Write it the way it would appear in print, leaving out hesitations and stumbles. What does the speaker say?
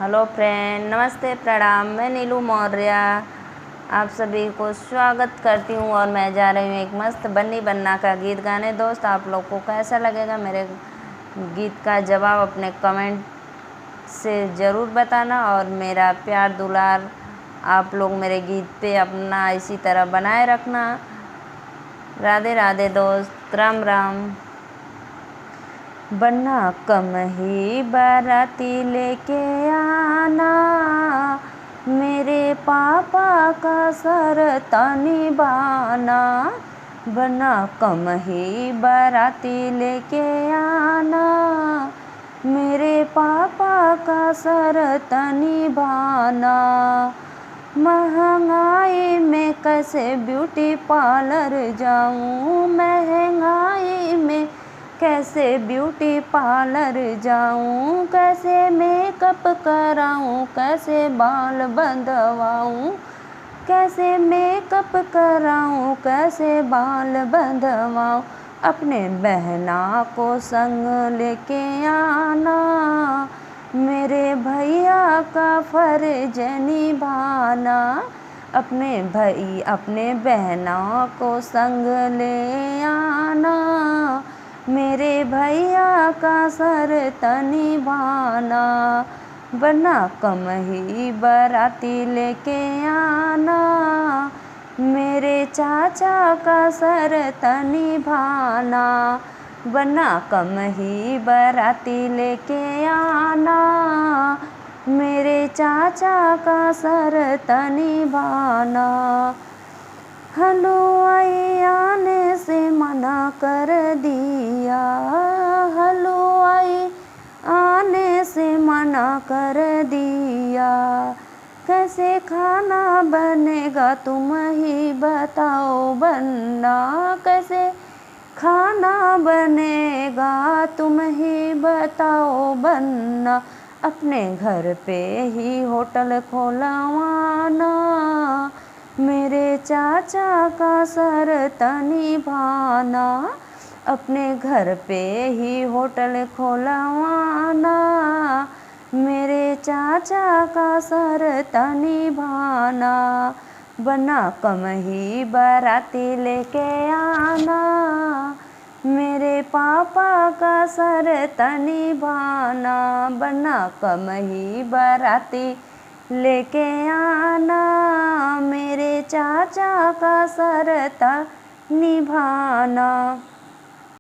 Hello friend, नमस्ते, प्रणाम। मैं नीलू मौर्य आप सभी को स्वागत करती हूँ और मैं जा रही हूँ एक मस्त बन्नी बन्ना का गीत गाने। दोस्त, आप लोग को कैसा लगेगा मेरे गीत का जवाब अपने कमेंट से ज़रूर बताना और मेरा प्यार दुलार आप लोग मेरे गीत पे अपना इसी तरह बनाए रखना। राधे राधे दोस्त, राम राम। बन्ना कम ही बाराती लेके आना, मेरे पापा का सर निभाना। बन्ना कम ही बाराती लेके आना, मेरे पापा का सर निभाना। महंगाई में कैसे ब्यूटी पार्लर जाऊँ, महंगाई में कैसे ब्यूटी पार्लर जाऊँ, कैसे मेकअप कराऊँ, कैसे बाल बंधवाऊँ, कैसे मेकअप कराऊँ, कैसे बाल बंधवाऊँ। अपने बहना को संग लेके आना, मेरे भैया का फर्ज निभाना। अपने बहना को संग ले आना, मेरे भैया का सर निभाना। बन्ना कम ही बाराती लेके आना, मेरे चाचा का सर निभाना। बन्ना कम ही बाराती लेके आना, मेरे चाचा का सर निभाना। हलवाई आने से मना कर दिया, हलवाई आने से मना कर दिया। कैसे खाना बनेगा तुम ही बताओ बन्ना, कैसे खाना बनेगा तुम ही बताओ बन्ना। अपने घर पे ही होटल खोलवाना, मेरे चाचा का सर निभाना। अपने घर पे ही होटल खोलवाना, मेरे चाचा का सर निभाना। बन्ना कम ही बाराती लेके आना, मेरे पापा का सर निभाना। बन्ना कम ही बाराती लेके आना, मेरे चाचा का सर निभाना।